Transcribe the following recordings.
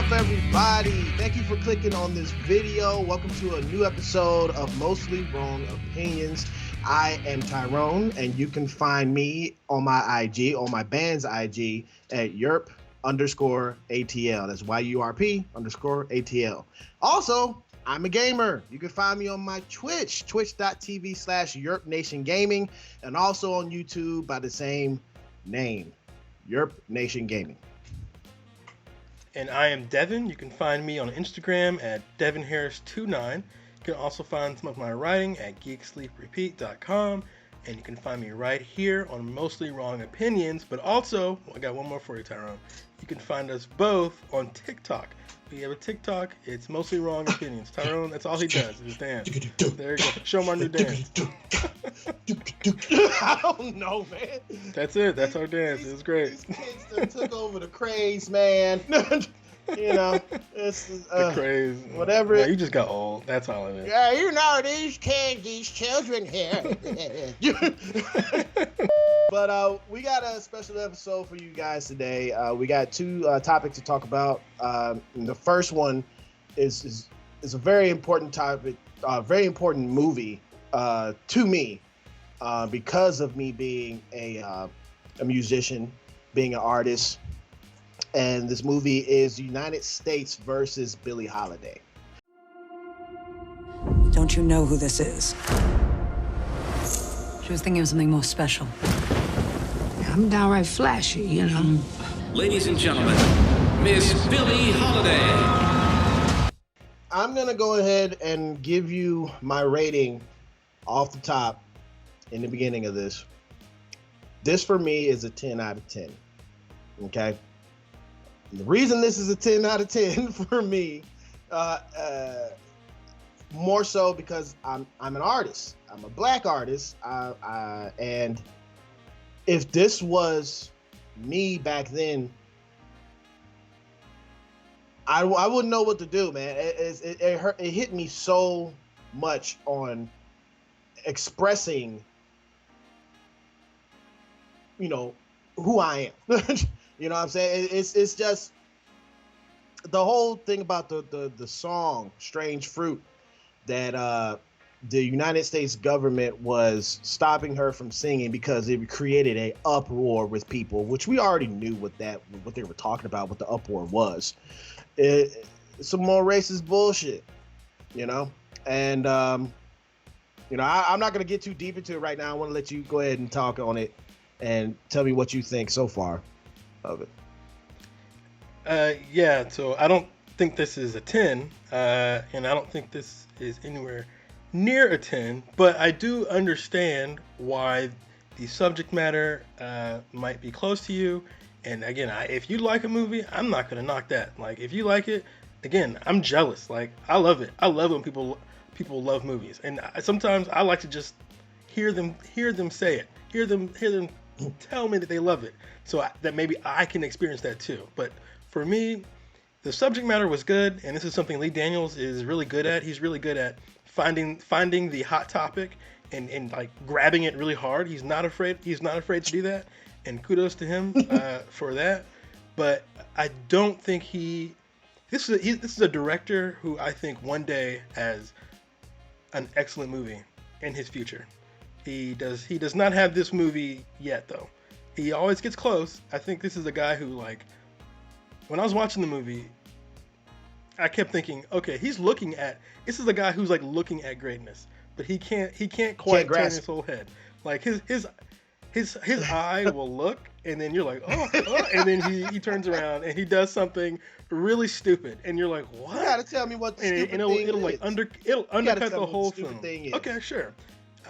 up, everybody? Thank you for clicking on this video. Welcome to a new episode of Mostly Wrong Opinions. I am Tyrone, and you can find me on my IG, on my band's IG, at YURP_ATL. That's YURP_ATL. Also, I'm a gamer. You can find me on my Twitch, twitch.tv/YURPNationGaming, and also on YouTube by the same name, YURP Nation Gaming. And I am Devin. You can find me on Instagram at DevinHarris29. You can also find some of my writing at GeekSleepRepeat.com. And you can find me right here on Mostly Wrong Opinions. But also, I got one more for you, Tyrone. You can find us both on TikTok. We have a TikTok. It's Mostly Wrong Opinions. Tyrone, that's all he does is dance. There you go. Show him our new dance. I don't know, man. That's it. That's our dance. It was great. These kids that took over the craze, man. You know, it's the craze. Whatever. No, you just got old. That's all it is. Yeah, you know these kids, these children here. But we got a special episode for you guys today. We got two topics to talk about. The first one is a very important topic, very important movie to me because of me being a musician, being an artist. And this movie is United States versus Billie Holiday. Don't you know who this is? She was thinking of something more special. I'm downright flashy, you know. Ladies and gentlemen, Miss Billie Holiday. I'm going to go ahead and give you my rating off the top in the beginning of this. This, for me, is a 10 out of 10. Okay? The reason this is a 10 out of 10 for me, more so because I'm an artist. I'm a black artist. And if this was me back then, I wouldn't know what to do, man. It hurt. It hit me so much on expressing, you know, who I am. You know what I'm saying? It's just the whole thing about the song "Strange Fruit" that the United States government was stopping her from singing because it created a uproar with people, which we already knew what they were talking about, what the uproar was. It's some more racist bullshit, you know? And, you know, I'm not going to get too deep into it right now. I want to let you go ahead and talk on it and tell me what you think so far of it. Yeah, so I don't think this is a 10, and I don't think this is anywhere near a 10, but I do understand why the subject matter might be close to you. And again, if you like a movie, I'm not gonna knock that. Like, if you like it, again, I'm jealous. Like, I love it. I love when people love movies, and sometimes I like to just hear them say it, hear them tell me that they love it, so that maybe I can experience that too. But for me, the subject matter was good, and this is something Lee Daniels is really good at. He's really good at finding the hot topic and like grabbing it really hard. He's not afraid to do that, and kudos to him for that. But I don't think this is a director who I think one day has an excellent movie in his future. He does not have this movie yet, though. He always gets close. I think this is a guy who, like, when I was watching the movie, I kept thinking, okay, this is a guy who's like looking at greatness, but he can't quite turn his whole head. Like his eye will look, and then you're like, oh, and then he turns around and he does something really stupid, and you're like, what? You gotta tell me what the stupid thing is. It'll undercut the whole film. Okay, sure.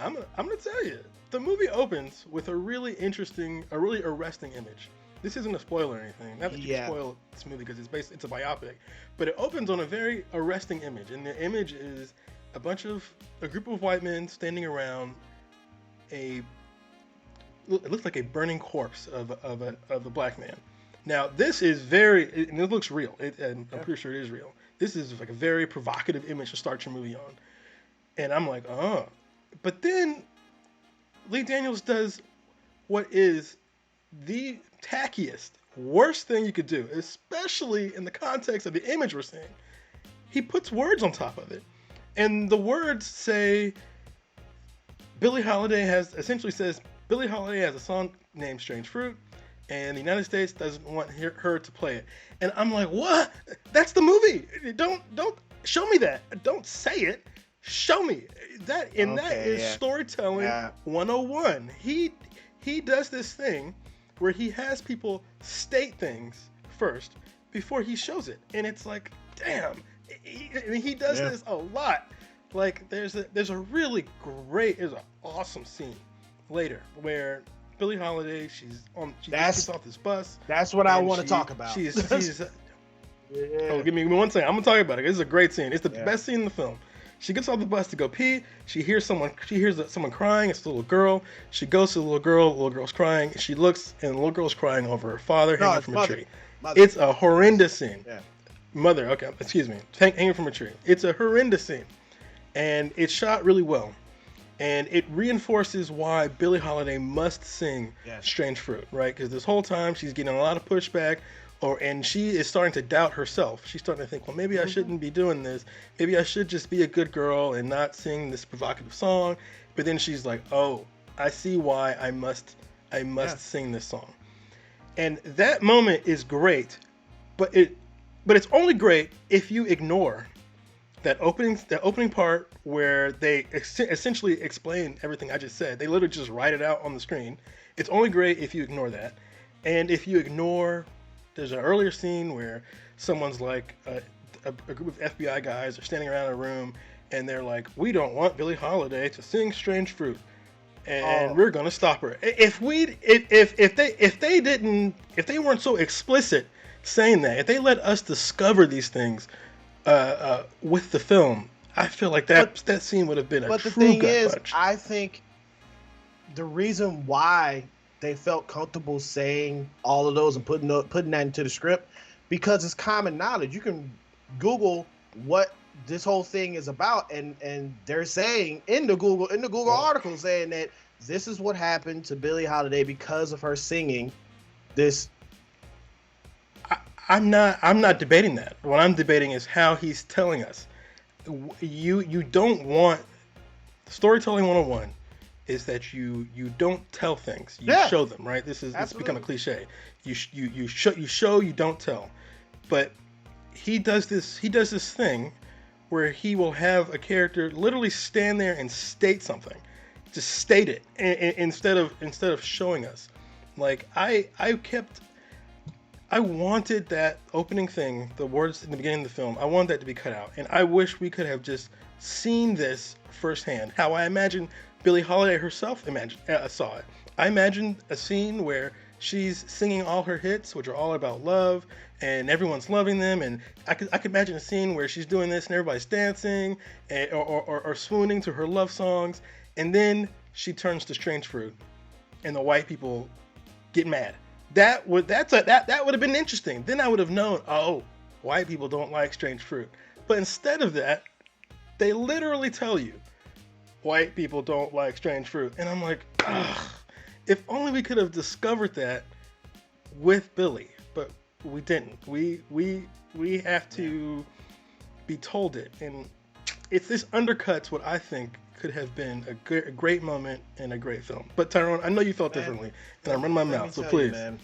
I'm gonna tell you. The movie opens with a really arresting image. This isn't a spoiler or anything. Not that you can spoil this movie because it's a biopic, but it opens on a very arresting image, and the image is a group of white men standing around it looks like a burning corpse of a black man. Now this is and it looks real. And I'm pretty sure it is real. This is like a very provocative image to start your movie on, and I'm like, oh. But then Lee Daniels does what is the tackiest, worst thing you could do, especially in the context of the image we're seeing. He puts words on top of it. And the words say, Billie Holiday has a song named Strange Fruit, and the United States doesn't want her to play it. And I'm like, what? That's the movie. Don't show me that. Don't say it. Show me that. And that is storytelling 101. He does this thing where he has people state things first before he shows it, and it's like, damn. He does this a lot. Like there's an awesome scene later where Billie Holiday, she gets off this bus. That's what I want to talk about. She's oh, give me 1 second. I'm gonna talk about it. This is a great scene. It's the best scene in the film. She gets off the bus to go pee. She hears someone crying. It's a little girl. She goes to the little girl. The little girl's crying. She looks, and the little girl's crying over her father hanging from a tree. It's a horrendous scene. Yeah. Mother, okay, excuse me. Hanging from a tree. It's a horrendous scene. And it's shot really well. And it reinforces why Billie Holiday must sing Strange Fruit, right? Because this whole time she's getting a lot of pushback, and she is starting to doubt herself. She's starting to think, well, maybe I shouldn't be doing this. Maybe I should just be a good girl and not sing this provocative song. But then she's like, oh, I see why I must sing this song. And that moment is great, but it's only great if you ignore that opening part where they essentially explain everything I just said. They literally just write it out on the screen. It's only great if you ignore that. And if you ignore, there's an earlier scene where someone's like, a group of FBI guys are standing around a room and they're like, we don't want Billie Holiday to sing Strange Fruit. And we're gonna stop her. If they weren't so explicit saying that, if they let us discover these things with the film, I feel like that scene would have been a true gut punch. But the thing is, I think the reason why they felt comfortable saying all of those and putting that into the script, because it's common knowledge. You can Google what this whole thing is about, and they're saying in the Google article saying that this is what happened to Billie Holiday because of her singing this. I'm not debating that. What I'm debating is how he's telling us. You don't want storytelling 101 is that you don't tell things. You show them, right? It's become a cliche. You show, you don't tell. But he does this thing where he will have a character literally stand there and state something. Just state it instead of showing us. Like I wanted that opening thing, the words in the beginning of the film, I wanted that to be cut out. And I wish we could have just seen this firsthand. How I imagine Billie Holiday herself saw it. I imagined a scene where she's singing all her hits, which are all about love, and everyone's loving them. And I could imagine a scene where she's doing this and everybody's dancing or swooning to her love songs. And then she turns to Strange Fruit, and the white people get mad. That would have been interesting. Then I would have known, oh, white people don't like Strange Fruit. But instead of that, they literally tell you, white people don't like Strange Fruit. And I'm like, ugh, if only we could have discovered that with Billie. But we didn't. We have to be told it. And this undercuts what I think could have been a great moment and a great film. But Tyrone, I know you felt differently, and I'm running my mouth, so please. You, man,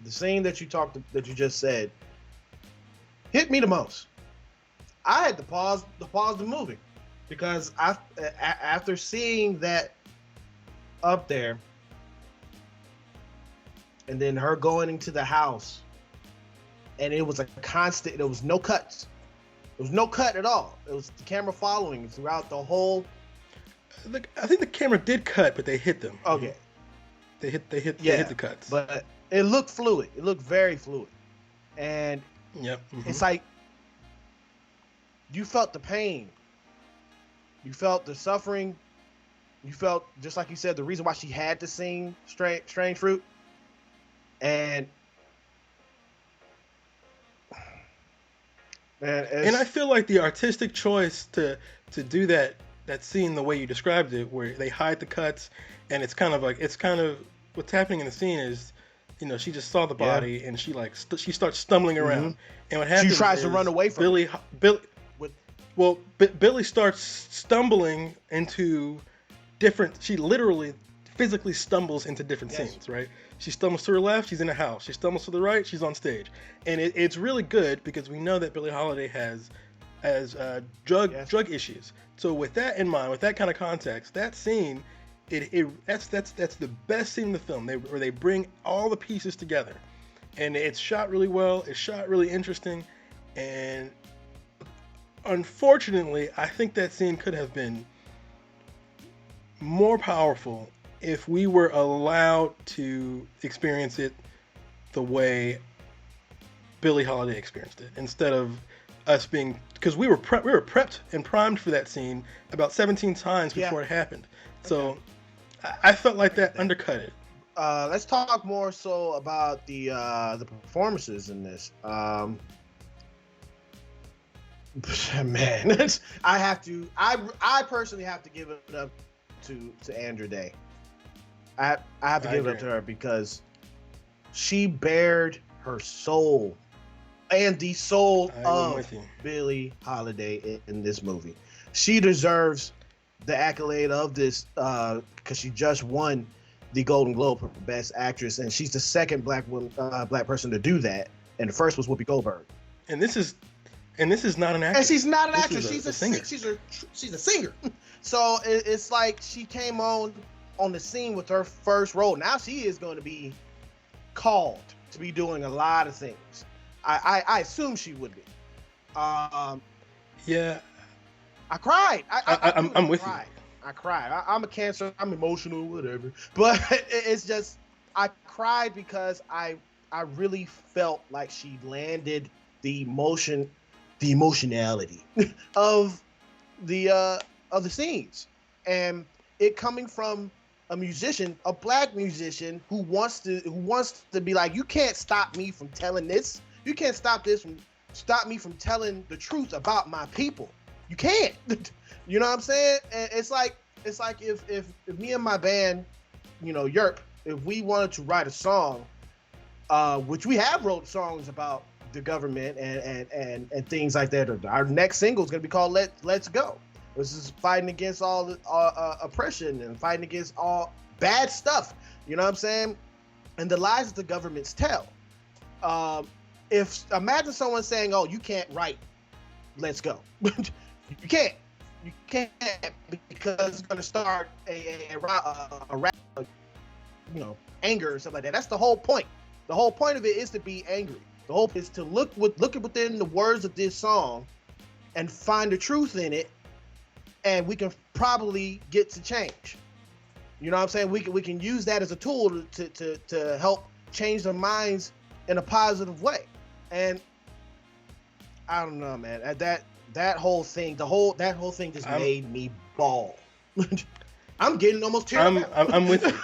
the scene that you just said hit me the most. I had to pause the movie because after seeing that up there, and then her going into the house, and it was a constant. There was no cuts. There was no cut at all. It was the camera following throughout the whole. I think the camera did cut, but they hit them. Okay. They hit the cuts. But it looked fluid. It looked very fluid, and it's like you felt the pain, you felt the suffering, you felt, just like you said, the reason why she had to sing Strange Fruit, and. And I feel like the artistic choice to do that scene the way you described it, where they hide the cuts, and it's kind of what's happening in the scene is she just saw the body and she she starts stumbling around. And what happens? She tries to run away from Billy. with Billy starts stumbling into different. She literally, physically stumbles into different scenes. Right? She stumbles to her left, she's in a house. She stumbles to the right, she's on stage. And it's really good because we know that Billie Holiday has drug issues. So with that in mind, with that kind of context, that scene, that's the best scene in the film. Where they bring all the pieces together, and it's shot really well. It's shot really interesting, and unfortunately, I think that scene could have been more powerful if we were allowed to experience it the way Billie Holiday experienced it, instead of us being, because we were prepped and primed for that scene about 17 times before it happened. So I felt like that undercut it. Let's talk more so about the performances in this. Man, I personally have to give it up to Andra Day. I have to give it up to her because she bared her soul and the soul of Billie Holiday in this movie. She deserves the accolade of this because she just won the Golden Globe for Best Actress, and she's the second black person to do that. And the first was Whoopi Goldberg. And this is not an actress. And she's not an actress. She's a singer. She's a singer. So it's like she came on the scene with her first role. Now she is going to be called to be doing a lot of things. I assume she would be. Yeah. I cried. I'm with you. I cried. I'm a Cancer. I'm emotional, whatever. But it's just, I cried because I really felt like she landed the emotionality of the scenes, and it coming from a musician, a black musician who wants to be like, you can't stop me from telling this. You can't stop me from telling the truth about my people. You can't. You know what I'm saying? And it's like if me and my band, Yerp, if we wanted to write a song, which we have wrote songs about the government and things like that. Our next single is gonna be called Let's Go. This is fighting against all the oppression and fighting against all bad stuff. You know what I'm saying? And the lies that the governments tell. If imagine someone saying, "Oh, you can't write Let's Go," you can't because it's gonna start a anger or something like that. That's the whole point. The whole point of it is to be angry. The hope is to look within the words of this song and find the truth in it, and we can probably get to change. You know what I'm saying? We can use that as a tool to help change their minds in a positive way. And I don't know, man. That whole thing just made me bawl. I'm getting almost teary. I'm with you.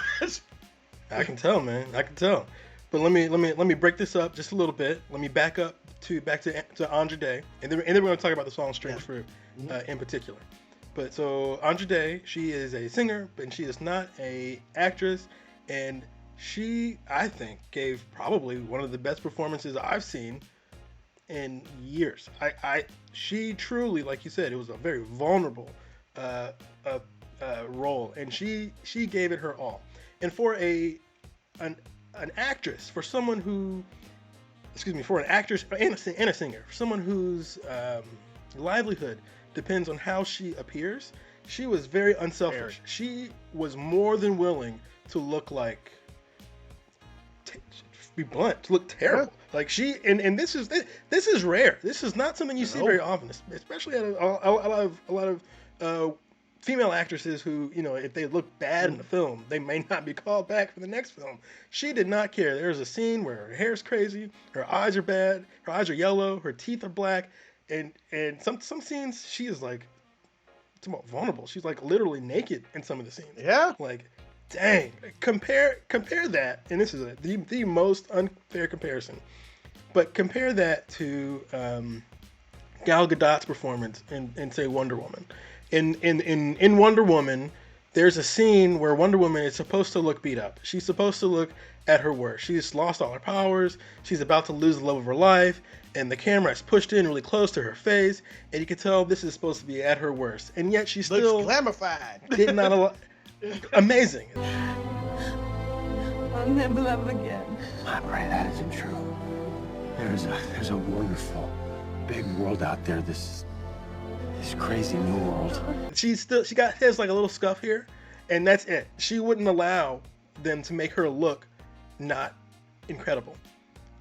I can tell, man. I can tell. But let me break this up just a little bit. Let me back to Andra Day, and then we're going to talk about the song "Strange Fruit" in particular. But so Andra Day, she is a singer, but she is not a actress, and she, I think, gave probably one of the best performances I've seen in years. She truly, like you said, it was a very vulnerable role, and she gave it her all. And for an actress, for someone who, for an actress and a singer, for someone whose livelihood depends on how she appears, she was very unselfish. She was more than willing to look like, be blunt, to look terrible. Like and this is rare. This is not something you see very often, especially at a lot of female actresses who, if they look bad in the film, they may not be called back for the next film. She did not care. There's a scene where her hair's crazy, her eyes are bad, her eyes are yellow, her teeth are black, and some scenes she is like, it's about vulnerable. She's like literally naked in some of the scenes. Yeah. Like, dang. Compare that, and this is the most unfair comparison, but compare that to Gal Gadot's performance in say Wonder Woman. In Wonder Woman, there's a scene where Wonder Woman is supposed to look beat up. She's supposed to look at her worst. She's lost all her powers. She's about to lose the love of her life. And the camera is pushed in really close to her face. And you can tell this is supposed to be at her worst. And yet she still... Looks glamorified. Did not amazing. I'll never love again. I pray that isn't true. There's a wonderful, big world out there. This crazy new world. She has like a little scuff here, and that's it. She wouldn't allow them to make her look not incredible.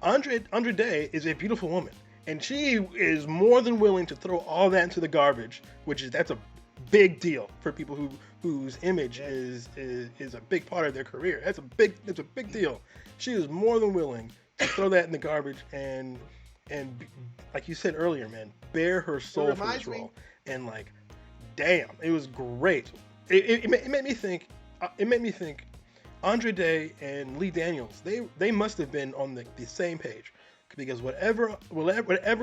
Andra Day is a beautiful woman, and she is more than willing to throw all that into the garbage, that's a big deal for people whose image is a big part of their career. It's a big deal. She is more than willing to throw that in the garbage and like you said earlier, man, bare her soul for this role. And like, damn, it was great. It made me think. It made me think. Andra Day and Lee Daniels, they must have been on the same page, because whatever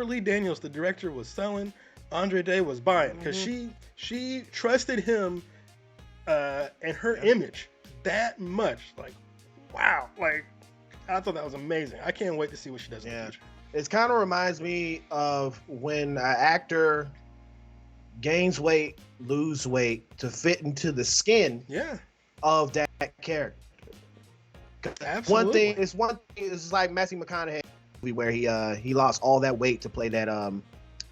Lee Daniels, the director, was selling, Andra Day was buying, because she trusted him and her image that much. Like, wow, like I thought that was amazing. I can't wait to see what she does in the future. It kind of reminds me of when an actor gains weight, lose weight to fit into the skin of that character. Absolutely. It's like Matthew McConaughey movie where he lost all that weight to play that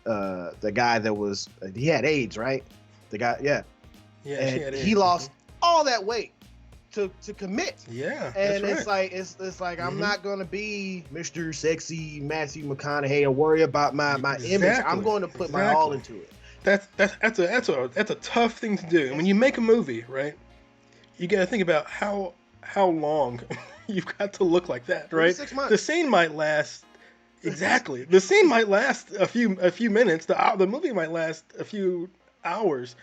the guy that was he had AIDS, right? The guy, and he lost all that weight to commit. Yeah, and that's right. it's like I'm not gonna be Mr. Sexy Matthew McConaughey and worry about my image. I'm going to put my all into it. That's a tough thing to do. And when you make a movie, right, you got to think about how long you've got to look like that, right? 6 months. The scene might last exactly. The scene might last a few minutes. The movie might last a few hours.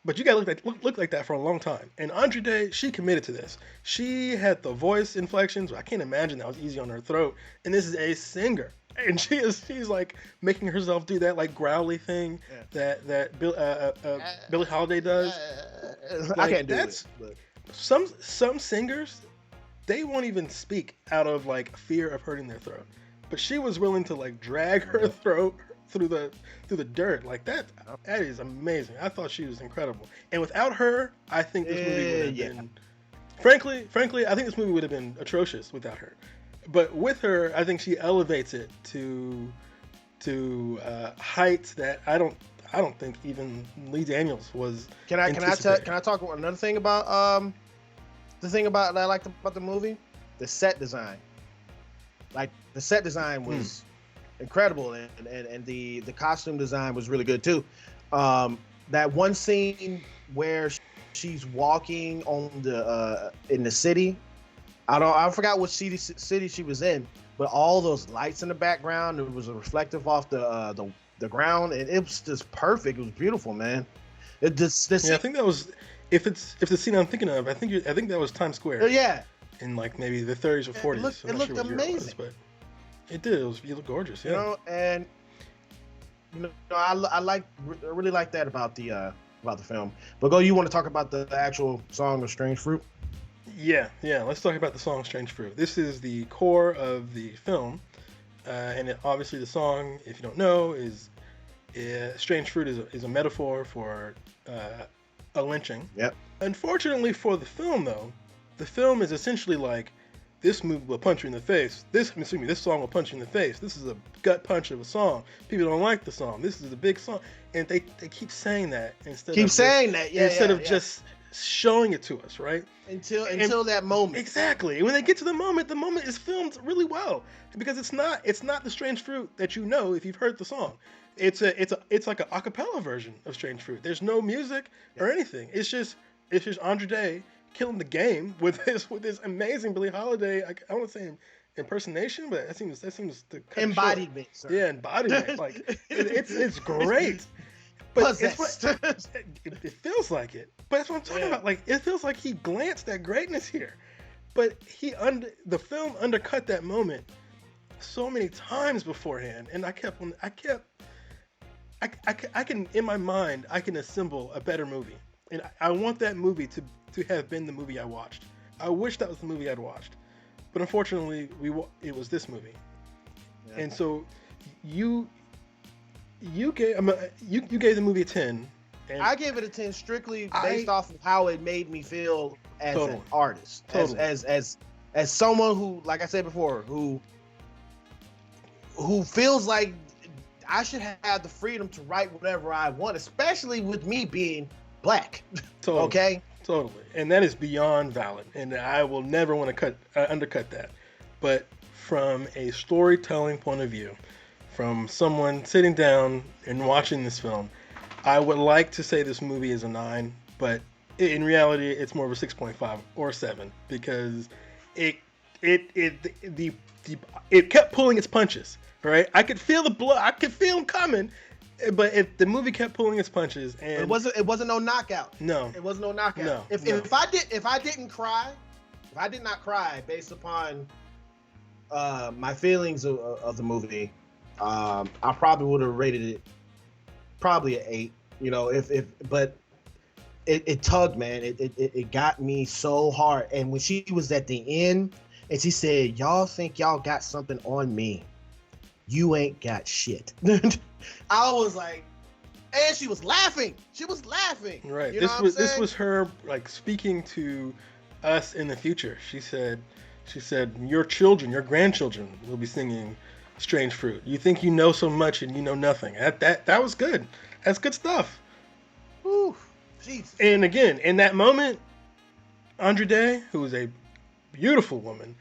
But you gotta look like that for a long time. And Andra Day, she committed to this. She had the voice inflections. I can't imagine that was easy on her throat. And this is a singer, and she's like making herself do that like growly thing that Billie Holiday does. I can't do it. But. Some singers, they won't even speak out of like fear of hurting their throat. But she was willing to like drag her throat through the dirt like that. That is amazing. I thought she was incredible. And without her, I think this movie would have been frankly, I think this movie would have been atrocious without her. But with her, I think she elevates it to heights that I don't think even Lee Daniels was. Can I talk about another thing about the thing about that I liked about the movie? The set design. Like the set design was incredible, and the costume design was really good too. That one scene where she's walking on in the city. I forgot what city she was in, but all those lights in the background, it was reflective off the ground, and it was just perfect. It was beautiful, man. I think that was if the scene I'm thinking of. I think that was Times Square. Yeah. In like maybe the 30s or 40s. It looked amazing. But it did. You look gorgeous. Yeah. You know, and I really like that about the film. But you want to talk about the actual song of Strange Fruit? Yeah. Let's talk about the song Strange Fruit. This is the core of the film, and obviously the song, if you don't know, is Strange Fruit is a metaphor for a lynching. Yep. Unfortunately for the film, though, the film is essentially like, this movie will punch you in the face. This song will punch you in the face. This is a gut punch of a song. People don't like the song. This is a big song, and they keep saying that instead of just showing it to us, right? Until that moment. Exactly. And when they get to the moment is filmed really well, because it's not the Strange Fruit that you know if you've heard the song. It's like an a cappella version of Strange Fruit. There's no music or anything. It's just Andra Day killing the game with this amazing Billie Holiday. I don't want to say impersonation, but that seems to embodiment. Yeah, embodiment. Like it's great. But it feels like it. But that's what I'm talking about. Like, it feels like he glanced at greatness here, but the film undercut that moment so many times beforehand, and I can in my mind I can assemble a better movie. And I want that movie to have been the movie I watched. I wish that was the movie I'd watched, but unfortunately, it was this movie. Yeah. And so you gave the movie a 10. And I gave it a 10 strictly based off of how it made me feel as an artist, as someone who, like I said before, who feels like I should have the freedom to write whatever I want, especially with me being black. Totally. Okay. Totally, and that is beyond valid, and I will never want to undercut that. But from a storytelling point of view, from someone sitting down and watching this film, I would like to say this movie is a 9, but in reality, it's more of a 6.5 or 7 because it kept pulling its punches. Right, I could feel the blood. I could feel them coming, but the movie kept pulling its punches, and it wasn't no knockout. No, it wasn't no knockout. No, if I did not cry based upon my feelings of the movie, I probably would have rated it probably an 8. You know, but it tugged, man. It got me so hard. And when she was at the end and she said, "Y'all think y'all got something on me? You ain't got shit." I was like, and she was laughing. She was laughing. Right. You know this was her like speaking to us in the future. She said, your children, your grandchildren will be singing Strange Fruit. You think you know so much and you know nothing. That was good. That's good stuff. Ooh, Jesus. And again, in that moment, Andra Day, who was a beautiful woman,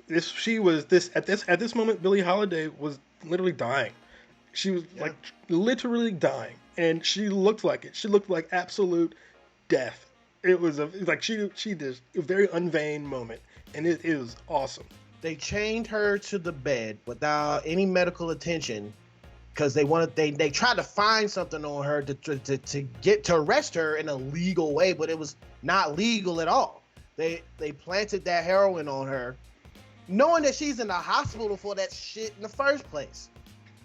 at this moment, Billie Holiday was literally dying. She was like literally dying, and she looked like it. She looked like absolute death. It was she did a very unvain moment, and it was awesome. They chained her to the bed without any medical attention because they tried to find something on her to arrest her in a legal way, but it was not legal at all. They planted that heroin on her, knowing that she's in the hospital for that shit in the first place,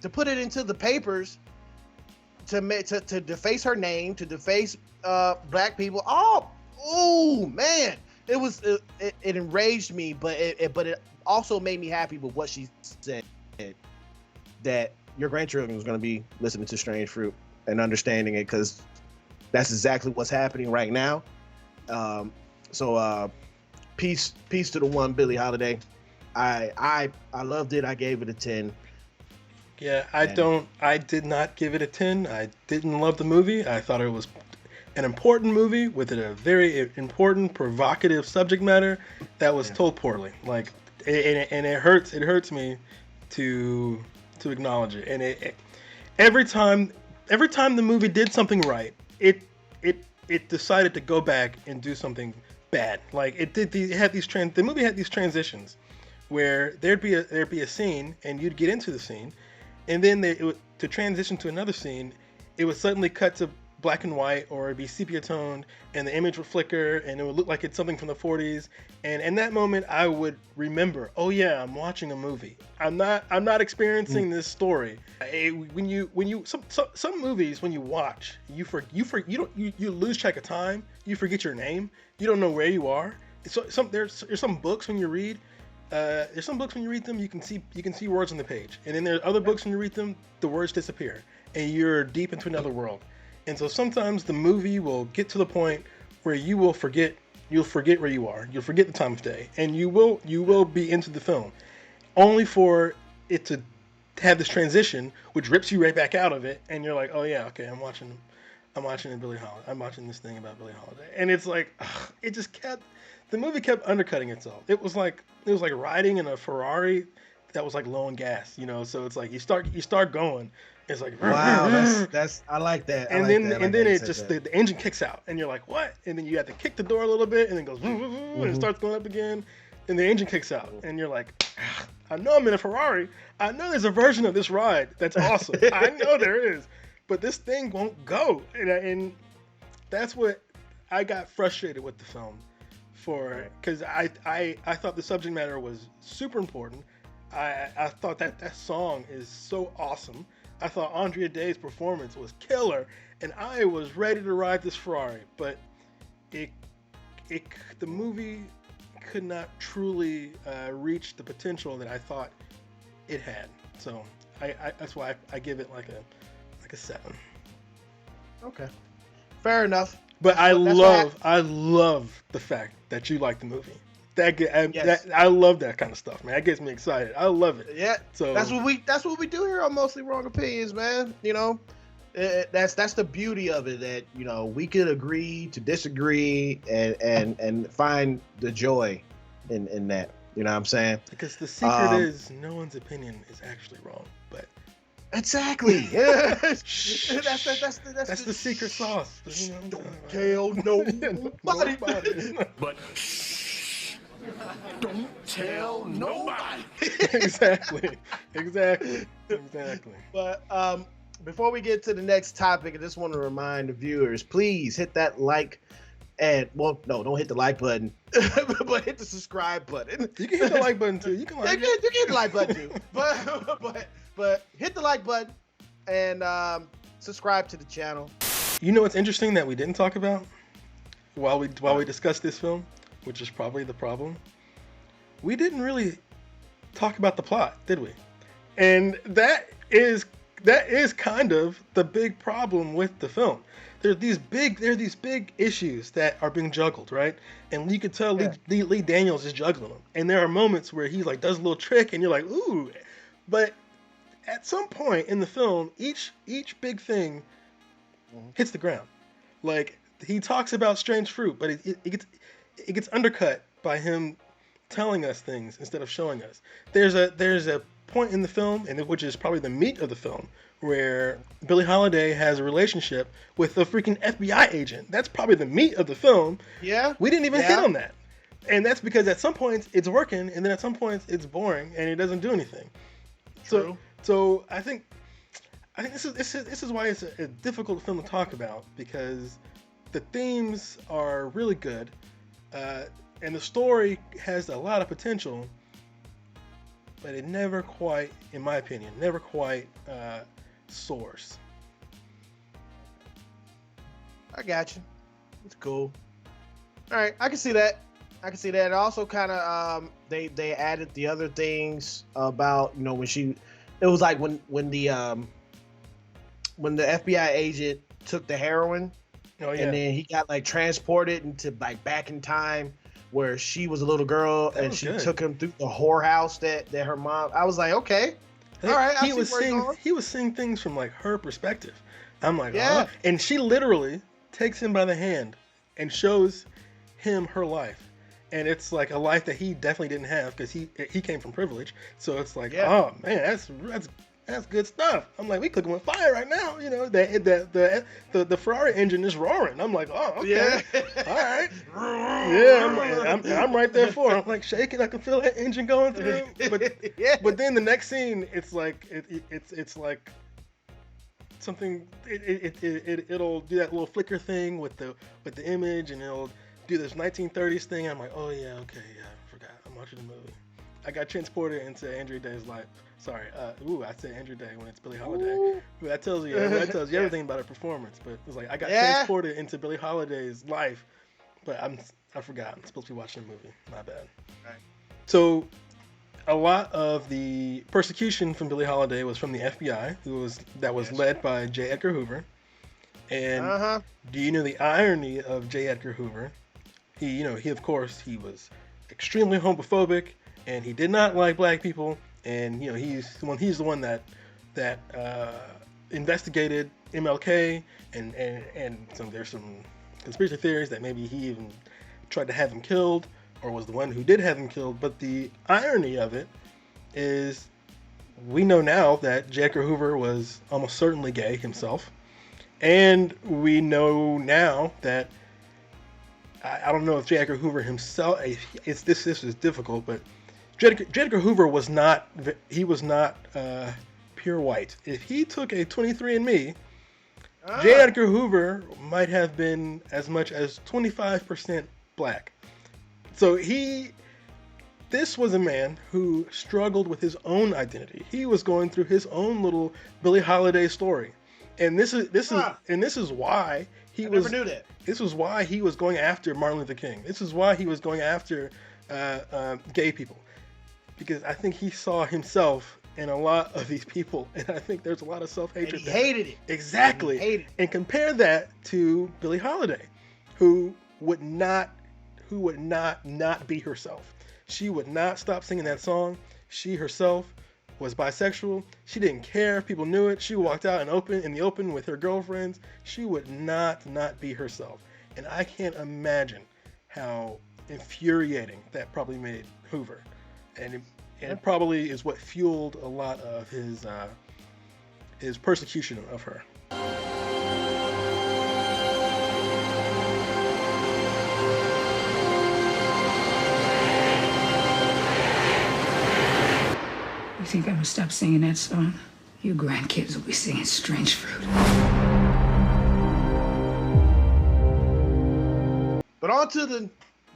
to put it into the papers, to deface her name, to deface black people. Oh man, it enraged me, but it also made me happy with what she said, that your grandchildren was going to be listening to Strange Fruit and understanding it, because that's exactly what's happening right now. So peace to the one Billie Holiday. I loved it. I gave it a 10. Yeah, I did not give it a 10. I didn't love the movie. I thought it was an important movie with a very important, provocative subject matter that was told poorly. Like, and it hurts me to acknowledge it. And every time the movie did something right, it decided to go back and do something bad. Like the movie had these transitions where there'd be a scene and you'd get into the scene, and then to transition to another scene, it would suddenly cut to black and white, or it'd be sepia toned, and the image would flicker, and it would look like it's something from the 40s. And in that moment, I would remember, oh yeah, I'm watching a movie. I'm not experiencing this story. Some movies, when you watch, you lose track of time. You forget your name. You don't know where you are. So there's some books when you read. There's some books when you read them, you can see words on the page, and then there's other books when you read them, the words disappear, and you're deep into another world. And so sometimes the movie will get to the point where you'll forget where you are, you'll forget the time of day, and you will be into the film, only for it to have this transition, which rips you right back out of it, and you're like, oh yeah, okay, I'm watching Billie Holiday. I'm watching this thing about Billie Holiday, and it's like, the movie kept undercutting itself. It was like riding in a Ferrari that was like low on gas, So it's like you start going. It's like, wow, that's I like that. And then it just the engine kicks out, and you're like, what? And then you have to kick the door a little bit, and then it goes, and it starts going up again, and the engine kicks out, and you're like, I know I'm in a Ferrari. I know there's a version of this ride that's awesome. I know there is, but this thing won't go, and that's what I got frustrated with the film for, because I thought the subject matter was super important. I thought that song is so awesome. I thought Andra Day's performance was killer, and I was ready to ride this Ferrari. But the movie could not truly reach the potential that I thought it had. So that's why I give it like a 7. Okay, fair enough. But I love the fact that you like the movie. I love that kind of stuff, man. That gets me excited. I love it. Yeah. So that's what we do here on Mostly Wrong Opinions, man. You know, that's the beauty of it, that we could agree to disagree and find the joy in that. You know what I'm saying? Because the secret is no one's opinion is actually wrong. But exactly. Yeah. that's the secret sauce. Don't tell nobody. But don't tell nobody. Exactly. But before we get to the next topic, I just want to remind the viewers, please hit that like and don't hit the like button, but hit the subscribe button. You can hit the like button too. You can hit the like button too. But hit the like button and subscribe to the channel. You know what's interesting that we didn't talk about while we discussed this film, which is probably the problem? We didn't really talk about the plot, did we? And that is kind of the big problem with the film. There are these big issues that are being juggled, right? And you can tell Lee Daniels is juggling them. And there are moments where he like does a little trick, and you're like, ooh. But at some point in the film, each big thing hits the ground. Like, he talks about strange fruit, but it gets undercut by him telling us things instead of showing us. There's a point in the film, and which is probably the meat of the film, where Billie Holiday has a relationship with a freaking FBI agent. That's probably the meat of the film. Yeah. We didn't even hit on that. And that's because at some points it's working, and then at some points it's boring and it doesn't do anything. True. So I think this is why it's a difficult film to talk about, because the themes are really good, and the story has a lot of potential, but it never quite, in my opinion, soars. I got you. It's cool. All right, I can see that. It also kind of they added the other things about when it was like when the FBI agent took the heroin. Oh, yeah. And then he got like transported into like back in time where she was a little girl, and she took him through the whorehouse that her mom. I was like, okay, all right. He was seeing things from like her perspective. I'm like, oh. And she literally takes him by the hand and shows him her life, and it's like a life that he definitely didn't have because he came from privilege. So it's like, oh man, that's good stuff. I'm like, we cooking with fire right now. The Ferrari engine is roaring. I'm like, oh, okay, all right, I'm right there for it. I'm like shaking. I can feel that engine going through. But then the next scene, it's like it's like something. It'll do that little flicker thing with the image, and it'll do this 1930s thing. I'm like, oh yeah, okay, yeah, I forgot. I'm watching the movie. I got transported into Andra Day's life. Sorry, I said Andra Day when it's Billie Holiday. Ooh. That tells you everything about her performance. But it's like I got transported into Billie Holiday's life, but I forgot. I'm supposed to be watching a movie. My bad. Right. So, a lot of the persecution from Billie Holiday was from the FBI, that was led by J. Edgar Hoover. And do you know the irony of J. Edgar Hoover? He of course he was extremely homophobic, and he did not like black people. And he's the one that investigated MLK, and there's some conspiracy theories that maybe he even tried to have him killed, or was the one who did have him killed. But the irony of it is, we know now that J. Edgar Hoover was almost certainly gay himself, and we know now that I don't know if J. Edgar Hoover himself. This is difficult, but J. Edgar Hoover was not pure white. If he took a 23andMe, J. Edgar Hoover might have been as much as 25% black. So he this was a man who struggled with his own identity. He was going through his own little Billie Holiday story, and this is why he was. Never knew that. This was why he was going after Martin Luther King. This is why he was going after gay people, because I think he saw himself in a lot of these people, and I think there's a lot of self-hatred. And he hated it. Exactly. And he hated it. And compare that to Billie Holiday, who would not be herself. She would not stop singing that song. She herself was bisexual. She didn't care if people knew it. She walked out in the open with her girlfriends. She would not be herself. And I can't imagine how infuriating that probably made Hoover. And it probably is what fueled a lot of his persecution of her. You think I'm gonna stop singing that song? You grandkids will be singing Strange Fruit. But on to the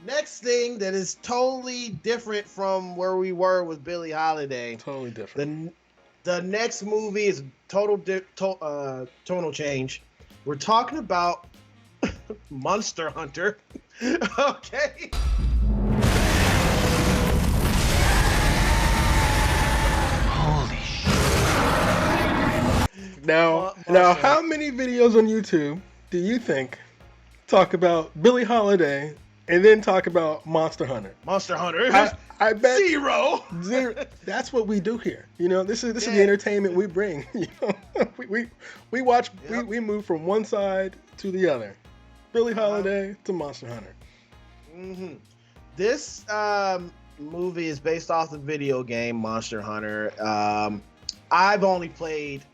next thing that is totally different from where we were with Billie Holiday. Totally different. The next movie is tonal change. We're talking about Monster Hunter. Okay. Now, how many videos on YouTube do you think talk about Billie Holiday and then talk about Monster Hunter? Monster Hunter. I bet Zero. That's what we do here. You know, this is the entertainment we bring. You know, we watch. Yep. We move from one side to the other. Billie Holiday to Monster Hunter. Mm-hmm. This movie is based off the video game Monster Hunter. I've only played,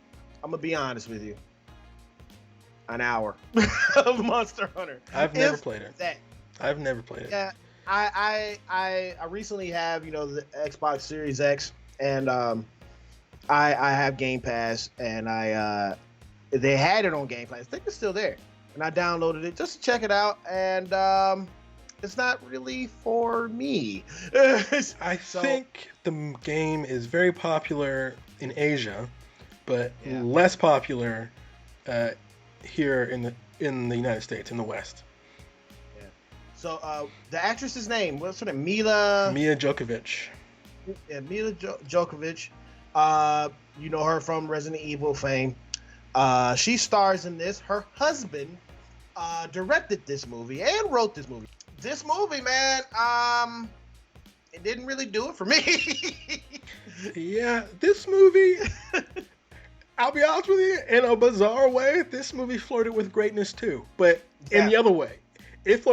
I'm gonna be honest with you, an hour of Monster Hunter. I've never played it. I've never played it. Yeah, I recently have, the Xbox Series X, and I have Game Pass, and they had it on Game Pass. I think it's still there, and I downloaded it just to check it out, and it's not really for me. I think the game is very popular in Asia, but less popular here in the United States, in the West. Yeah. So the actress's name, what's her name? Milla Jovovich. Yeah, Milla Jovovich. You know her from Resident Evil fame. She stars in this. Her husband directed this movie and wrote this movie. This movie, man, it didn't really do it for me. Yeah, this movie, I'll be honest with you, in a bizarre way, this movie flirted with greatness too, but in the other way. This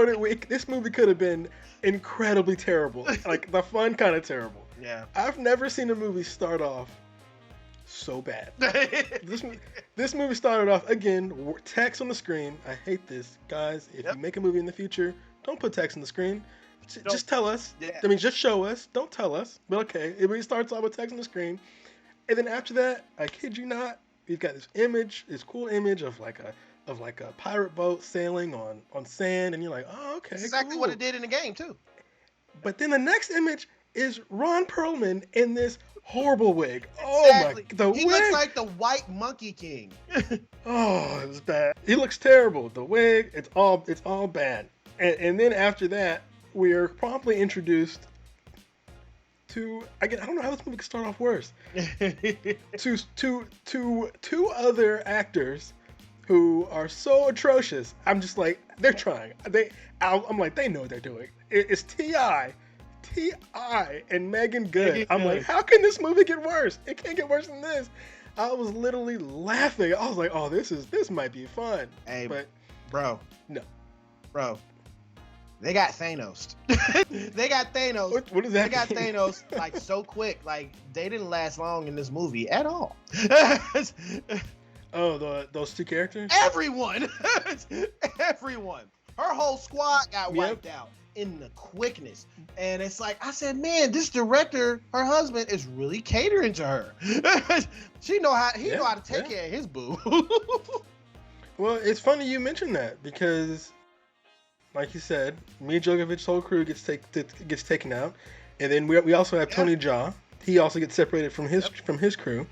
movie could have been incredibly terrible, like the fun kind of terrible. Yeah. I've never seen a movie start off so bad. This movie started off, again, text on the screen. I hate this. Guys, if you make a movie in the future, don't put text on the screen. Just tell us. Yeah. I mean, just show us. Don't tell us. But okay, it starts off with text on the screen. And then after that, I kid you not, we've got this cool image of like a pirate boat sailing on sand, and you're like, oh, okay. Exactly cool. what it did in the game, too. But then the next image is Ron Perlman in this horrible wig. Exactly. Oh my! He looks like the White Monkey King. Oh, it's bad. He looks terrible. The wig, it's all bad. And then after that, we are promptly introduced to, again, I don't know how this movie could start off worse. to two other actors who are so atrocious. I'm just like, they're trying. I'm like, they know what they're doing. It's T.I. and Megan Good. I'm like, how can this movie get worse? It can't get worse than this. I was literally laughing. I was like, oh, this might be fun. Hey, but bro. No. Bro. They got Thanos. They got Thanos. What does that mean? They got Thanos like so quick. Like they didn't last long in this movie at all. Oh, those two characters? Everyone. Her whole squad got wiped out in the quickness. And it's like, I said, man, this director, her husband, is really catering to her. He know how to take care of his boo. Well, it's funny you mentioned that because, like you said, Milla Jovovich's whole crew gets taken out, And then we also have Tony Jaa. He also gets separated from his crew.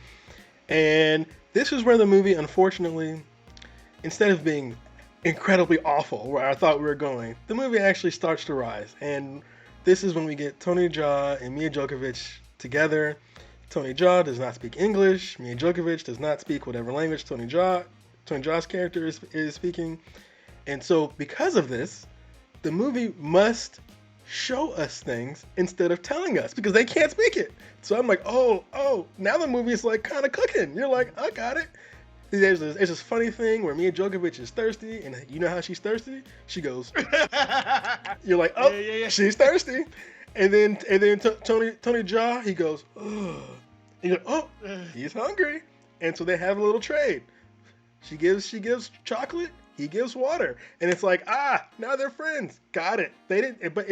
And this is where the movie, unfortunately, instead of being incredibly awful, where I thought we were going, the movie actually starts to rise. And this is when we get Tony Jaa and Milla Jovovich together. Tony Jaa does not speak English. Milla Jovovich does not speak whatever language Tony Jaa's character is speaking. And so because of this, the movie must show us things instead of telling us because they can't speak it. So I'm like, oh, now the movie is like kind of cooking. You're like, I got it. There's this funny thing where Milla Jovovich is thirsty, and you know how she's thirsty? She goes, you're like, oh, yeah. She's thirsty. And then Tony Jaa, he goes, ugh. You go, oh, he's hungry. And so they have a little trade. She gives chocolate, he gives water. And it's like, now they're friends. Got it. They didn't, but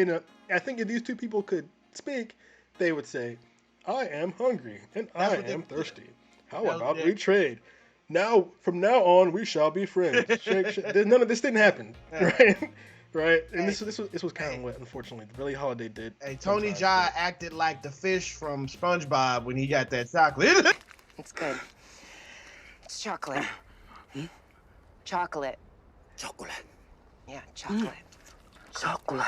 I think if these two people could speak, they would say, I am hungry and I am thirsty. How about we trade? Now, from now on, we shall be friends. None of this didn't happen, right? Right? And this was kind of what, unfortunately, Billie Holiday did. Hey, Tony Jaa acted like the fish from SpongeBob when he got that chocolate. It's good. It's chocolate. Chocolate. Chocolate. Yeah, chocolate. Chocolate.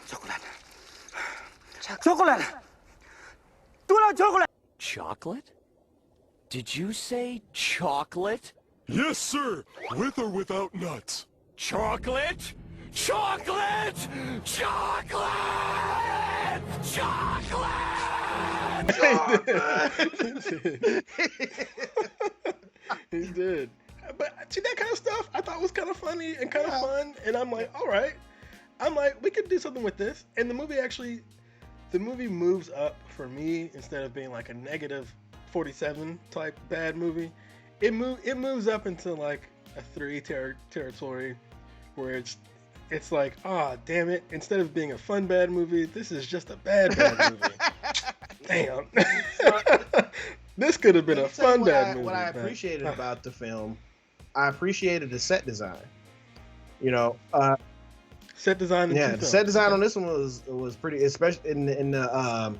Chocolate. Chocolate. Do not chocolate. Chocolate? Did you say chocolate? Yes, sir. With or without nuts. Chocolate? Chocolate! Chocolate! Chocolate! He did. But see, that kind of stuff I thought was kind of funny and kind of fun. And I'm like, all right. I'm like, we could do something with this. And the movie moves up for me instead of being like a negative 47 type bad movie. It moves up into like a 3 territory where it's like, damn it, instead of being a fun bad movie, this is just a bad movie. Damn. This could have been a fun bad movie. What I appreciated about the film, I appreciated the set design. You know, set design. Yeah, the set design on this one was pretty, especially in the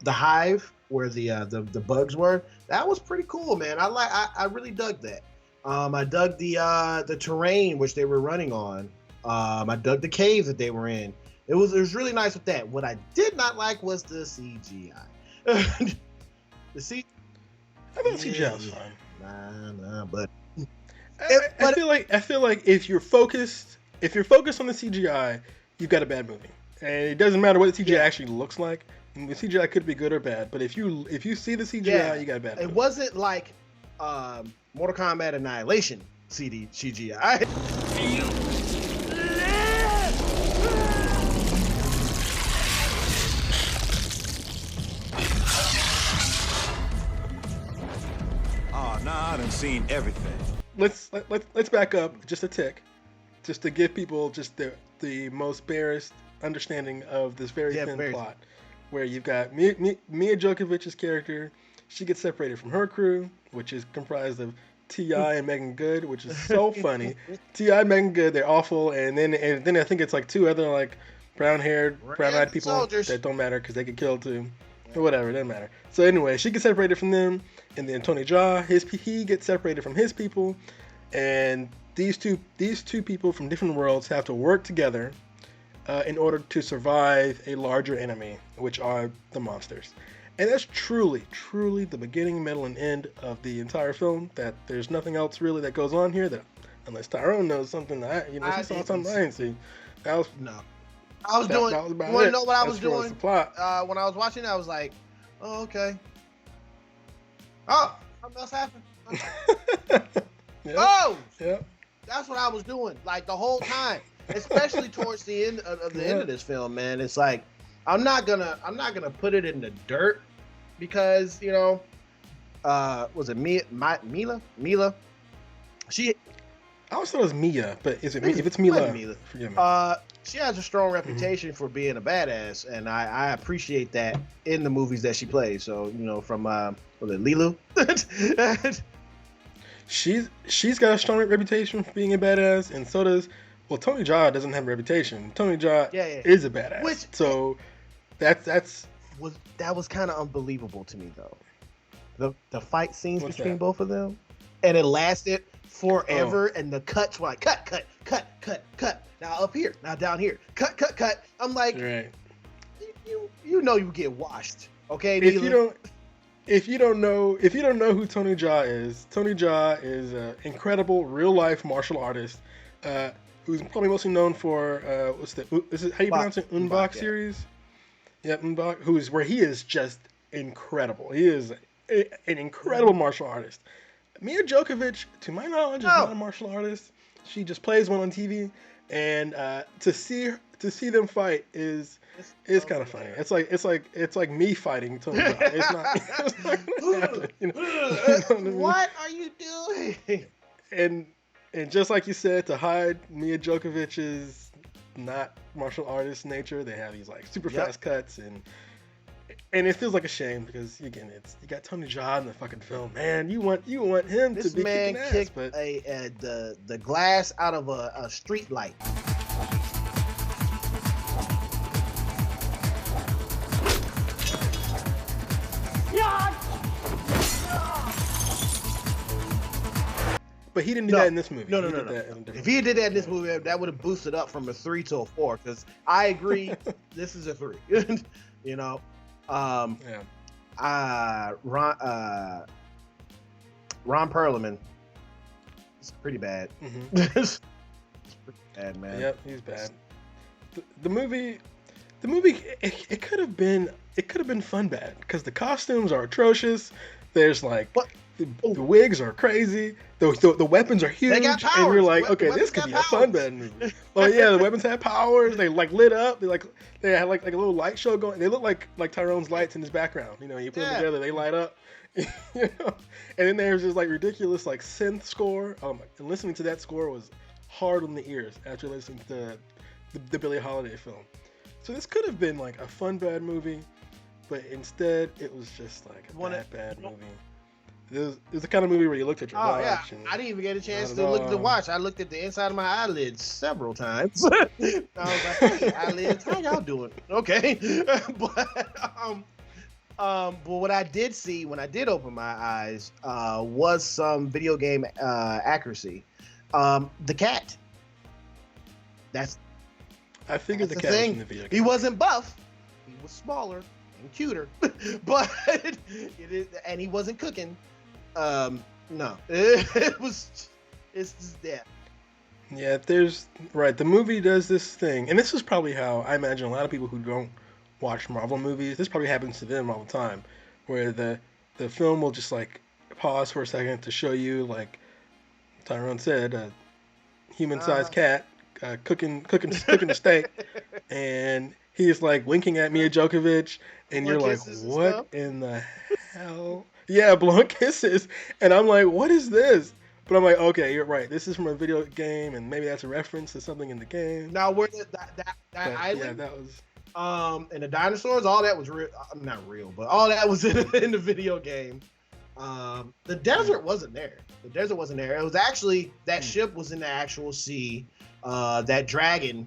hive where the bugs were. That was pretty cool, man. I really dug that. I dug the terrain which they were running on. I dug the cave that they were in. It was really nice with that. What I did not like was the CGI. I thought CGI was fine. Nah, but I feel like if you're focused on the CGI, you've got a bad movie. And it doesn't matter what the CGI actually looks like. The CGI could be good or bad, but if you see the CGI, you got a bad movie. It wasn't like Mortal Kombat Annihilation CGI. Oh, nah, I done seen everything. Let's back up just a tick, just to give people just the most barest understanding of this very thin plot, where you've got Milla Jovovich's character. She gets separated from her crew, which is comprised of T.I. and Megan Good, which is so funny. T.I. and Megan Good, they're awful, and then I think it's like 2 other like brown-eyed people soldiers that don't matter because they get killed too. Or whatever, it doesn't matter. So anyway, she gets separated from them, and then Tony Jaa, he gets separated from his people, and these two people from different worlds have to work together in order to survive a larger enemy, which are the monsters. And that's truly the beginning, middle, and end of the entire film. That there's nothing else really that goes on here, that unless Tyrone knows something that she saw something I didn't see. That was no. I was doing. You want to know what I was doing? When I was watching, I was like, "Oh, okay. Oh, something else happened. Yep. Oh, yep. That's what I was doing, like the whole time, especially towards the end of the end of this film, man. It's like I'm not gonna put it in the dirt because was it Milla? She. I always thought it was Milla, but is it if it's Milla? Forgive me. She has a strong reputation for being a badass, and I appreciate that in the movies that she plays. So from was it Lilu? She's got a strong reputation for being a badass, and so does Well, Tony Jaa doesn't have a reputation. Tony Jaa Yeah. is a badass. Which- so that was kind of unbelievable to me though. The fight scenes What's between that? both of them, and it lasted forever, Oh. and the cuts were like cut. Now up here, now down here, cut. I'm like, right. you know you get washed, okay? If Neela? you don't know who Tony Jaa is an incredible real life martial artist, who's probably mostly known for is it how you pronounce it? Unbok, Unbok yeah. series. Yep, Unbok, where he is just incredible. He is an incredible martial artist. Milla Jovovich, to my knowledge, is not a martial artist. She just plays one on TV, and to see them fight is kind of funny. It's like me fighting Tony Jaa. It's not gonna happen, you know what I mean? What are you doing? And just like you said, to hide Milla Jovovich's not martial artist nature, they have these like super fast cuts, and it feels like a shame because again, you got Tony Jaa in the fucking film, man. You want him This to be man kicking ass, kicked but the glass out of a street light. he didn't do that in this movie. No. He did that in a different If he did that in this movie, that would have boosted up from a 3 to a 4. Because I agree, this is a 3. You know, yeah. Ron Perlman is pretty bad. Mm-hmm. It's pretty bad, man. Yep, he's bad. The movie, it could have been fun bad because the costumes are atrocious. There's like the wigs are crazy. The weapons are huge, They got and you're powers. like, okay, Weapons this could got be a fun powers. bad movie. Oh yeah, the weapons have powers. They like lit up. They had like a little light show going. They look like Tyrone's lights in his background. You know, you put them together, they light up. You know? And then there's this like ridiculous like synth score. And listening to that score was hard on the ears after listening to the Billie Holiday film. So this could have been like a fun bad movie, but instead it was just like a bad movie. It was the kind of movie where you looked at your watch. Yeah, and I didn't even get a chance not to at look at the all. watch. I looked at the inside of my eyelids several times. I was like, hey, eyelids, how y'all doing? Okay. But what I did see when I did open my eyes was some video game accuracy. The cat. I figured That's the the cat was thing. in the video game. He wasn't buff. He was smaller and cuter, but and he wasn't cooking. No, it's just that. Yeah, the movie does this thing, and this is probably how I imagine a lot of people who don't watch Marvel movies, this probably happens to them all the time, where the film will just like pause for a second to show you, like Tyrone said, a human-sized cat cooking a steak, and he's like winking at Milla Jovovich, and you're like, what in the hell? Yeah, blowing kisses, and I'm like, what is this? But I'm like, okay, you're right. This is from a video game, and maybe that's a reference to something in the game. Now, where that island? Yeah, that was. And the dinosaurs, all that was real. Not real, but all that was in the video game. The desert wasn't there. The desert wasn't there. It was actually that ship was in the actual sea. That dragon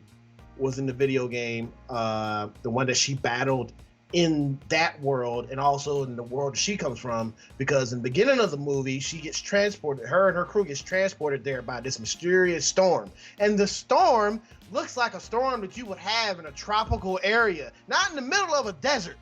was in the video game. The one that she battled in that world, and also in the world she comes from. Because in the beginning of the movie, she gets transported. Her and her crew gets transported there by this mysterious storm, and the storm looks like a storm that you would have in a tropical area, not in the middle of a desert.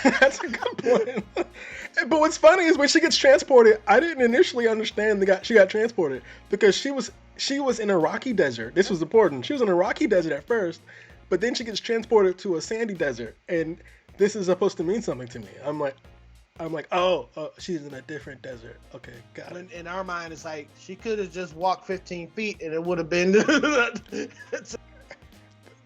That's a good point. But what's funny is when she gets transported, I didn't initially understand she got transported because she was in a rocky desert. This was important. She was in a rocky desert at first, but then she gets transported to a sandy desert, and this is supposed to mean something to me. I'm like, oh, she's in a different desert. Okay, got it. In our mind, it's like she could have just walked 15 feet and it would have been.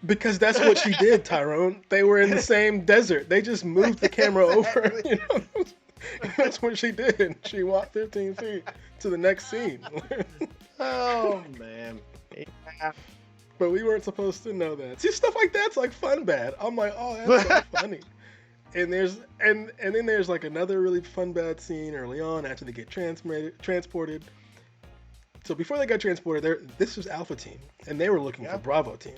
Because that's what she did, Tyrone. They were in the same desert. They just moved the camera over. You know? That's what she did. She walked 15 feet to the next scene. Oh man. Yeah. But we weren't supposed to know that. See, stuff like that's like fun bad. I'm like, oh, that's so funny. And then there's like another really fun bad scene early on after they get transported. So before they got transported, this was Alpha Team, and they were looking for Bravo Team.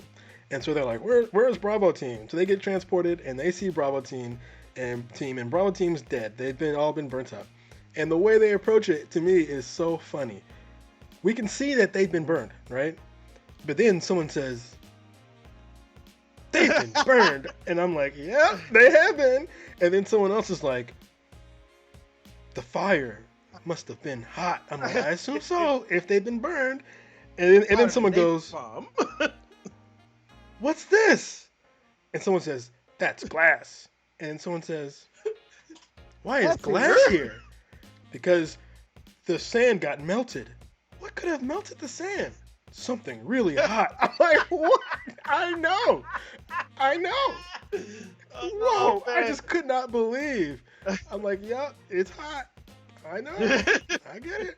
And so they're like, where's Bravo Team? So they get transported, and they see Bravo Team, and Bravo Team's dead. They've all been burnt up. And the way they approach it, to me, is so funny. We can see that they've been burned, right? But then someone says, they've been burned. And I'm like, yeah, they have been. And then someone else is like, the fire must have been hot. I'm like, I assume so, if they've been burned. And then someone goes, what's this? And someone says, that's glass. And someone says, why is glass here? Because the sand got melted. What could have melted the sand? Something really hot. I'm like, what? I know. Whoa, I just could not believe. I'm like, yeah, it's hot. I know. I get it.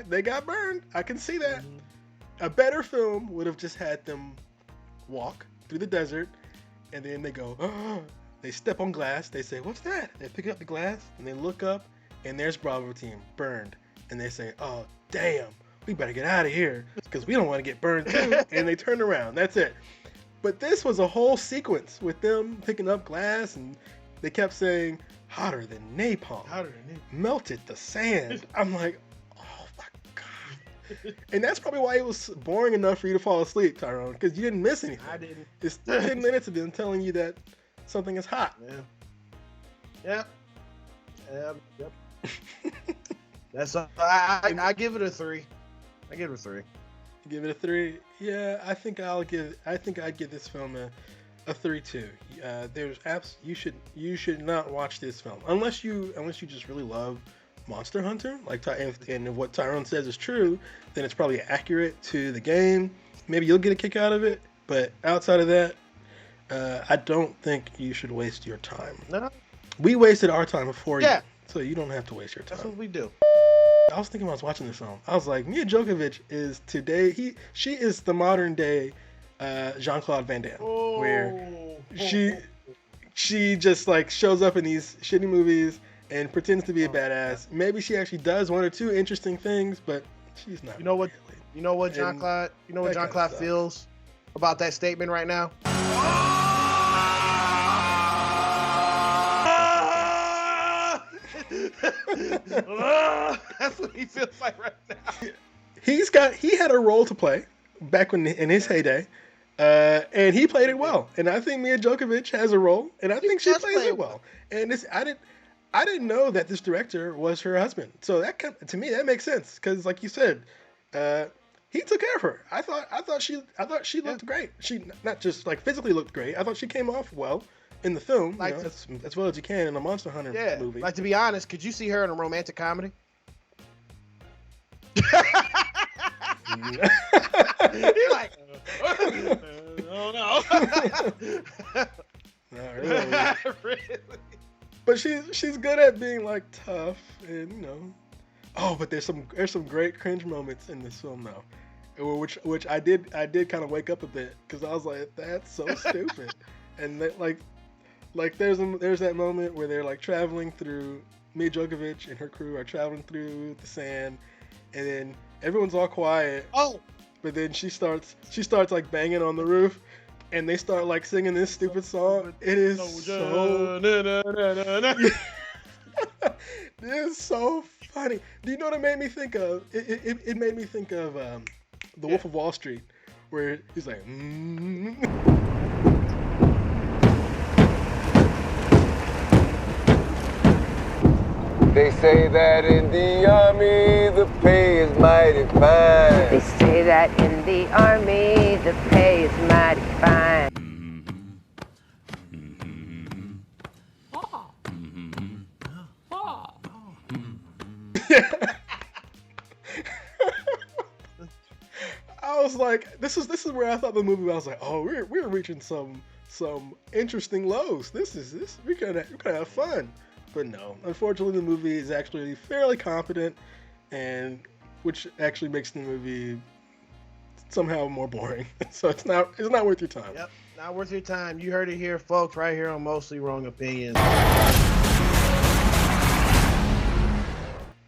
They got burned. I can see that. A better film would have just had them walk through the desert, and then they go, they step on glass. They say, what's that? They pick up the glass, and they look up, and there's Bravo Team burned. And they say, oh, damn, we better get out of here because we don't want to get burned too. And they turn around. That's it. But this was a whole sequence with them picking up glass, and they kept saying, hotter than napalm. Melted the sand. I'm like, oh my God. And that's probably why it was boring enough for you to fall asleep, Tyrone, because you didn't miss anything. I didn't. It's 10 minutes of them telling you that something is hot. Yep. That's I give it a 3. I give it a 3. Give it a 3. Yeah, I think I'd give this film a 3 too. There's you should not watch this film unless you just really love Monster Hunter. And if what Tyrone says is true, then it's probably accurate to the game. Maybe you'll get a kick out of it. But outside of that, I don't think you should waste your time. No. We wasted our time before you, so you don't have to waste your time. That's what we do. I was thinking when I was watching this film, I was like, Milla Jovovich is today. She is the modern day Jean-Claude Van Damme, where she just like shows up in these shitty movies and pretends to be a badass. Maybe she actually does one or two interesting things, but she's not. You know what? You know what Jean-Claude? You know what Jean-Claude feels about that statement right now? That's what he feels like right now. He had a role to play back when in his heyday, and he played it well. And I think Milla Jovovich has a role, and I think she plays it well. And I didn't know that this director was her husband. So to me that makes sense because, like you said, he took care of her. I thought she looked great. She not just like physically looked great. I thought she came off well in the film, like, as well as you can in a Monster Hunter movie. Like, to be honest, could you see her in a romantic comedy? You're like, oh no. Not really. But she's good at being like tough and Oh, but there's some great cringe moments in this film though, which I did kind of wake up a bit because I was like, that's so stupid, and that, like there's that moment where they're like traveling through. Milla Jovovich and her crew are traveling through the sand, and then everyone's all quiet. Oh, but then she starts like banging on the roof, and they start like singing this stupid song. It is so. This is so funny. Do you know what it made me think of? It made me think of The Wolf of Wall Street, where he's like. They say that in the army the pay is mighty fine. They say that in the army the pay is mighty fine. I was like, this is where I thought the movie. I was like, oh, we're reaching some interesting lows. We're gonna have fun. But no, unfortunately, the movie is actually fairly competent, and which actually makes the movie somehow more boring. So it's not worth your time. Yep, not worth your time. You heard it here, folks, right here on Mostly Wrong Opinions.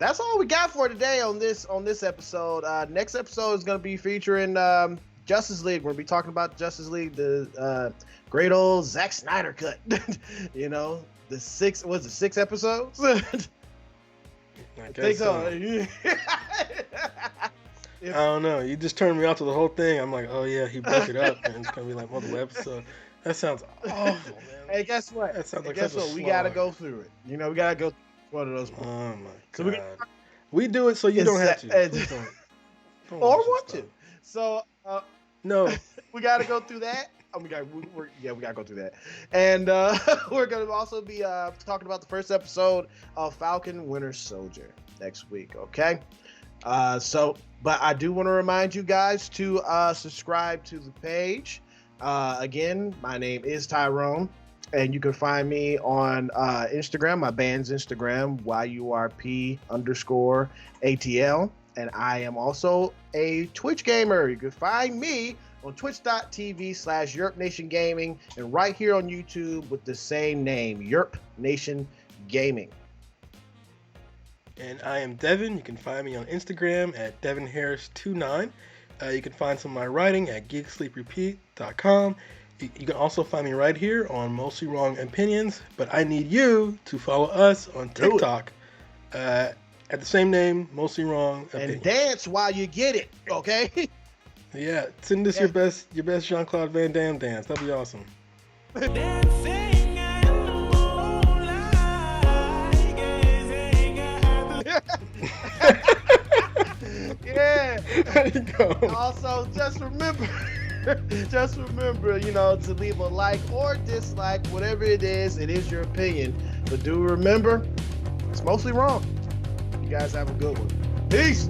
that's all we got for today on this episode. Next episode is going to be featuring Justice League. We're going to be talking about Justice League, the great old Zack Snyder cut. You know, the 6 episodes? I think so. I don't know. You just turned me out to the whole thing. I'm like, oh yeah, he broke it up, and it's gonna be like multiple episodes. That sounds awful, man. Hey, guess what? That sounds like guess what? We gotta go through it. You know, we gotta go through one of those. Oh my god. We do it so you don't have to. Don't want to. So no, we gotta go through that. We gotta go through that. And we're gonna also be talking about the first episode of Falcon Winter Soldier next week. Okay. But I do want to remind you guys to subscribe to the page. Again, my name is Tyrone, and you can find me on Instagram, my band's Instagram, YURP_ATL. And I am also a Twitch gamer. You can find me on twitch.tv/YurpNationGaming and right here on YouTube with the same name, Yerp Nation Gaming. And I am Devin. You can find me on Instagram at DevinHarris29. You can find some of my writing at GeekSleepRepeat.com. You can also find me right here on Mostly Wrong Opinions. But I need you to follow us on TikTok at the same name, Mostly Wrong Opinions. And dance while you get it, okay? Yeah, send us your best Jean-Claude Van Damme dance. That'd be awesome. Yeah. There you go. Also, just remember, you know, to leave a like or dislike, whatever it is your opinion. But do remember, it's mostly wrong. You guys have a good one. Peace.